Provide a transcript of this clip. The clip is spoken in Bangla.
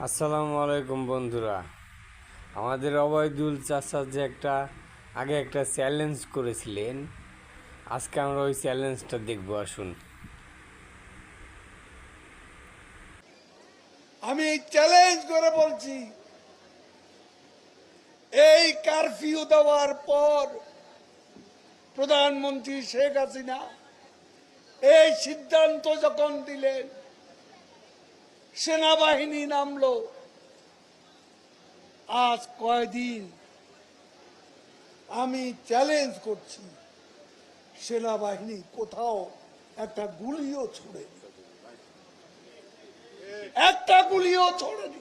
আসসালামু আলাইকুম বন্ধুরা। আমাদের অবৈদুল চাচা যে আগে একটা চ্যালেঞ্জ করেছিলেন, আজকে আমরা ওই চ্যালেঞ্জটা দেখব। আসুন। আমি চ্যালেঞ্জ করে বলছি, এই কারফিউ দেওয়ার পর প্রধানমন্ত্রী শেখ হাসিনা এই সিদ্ধান্ত যখন দিলেন, সেনাবাহিনী নামলো। আজ কয়দিন আমি চ্যালেঞ্জ করছি, সেনাবাহিনী কোথাও একটা গুলিও ছোড়েনি, একটা গুলিও ছোড়েনি।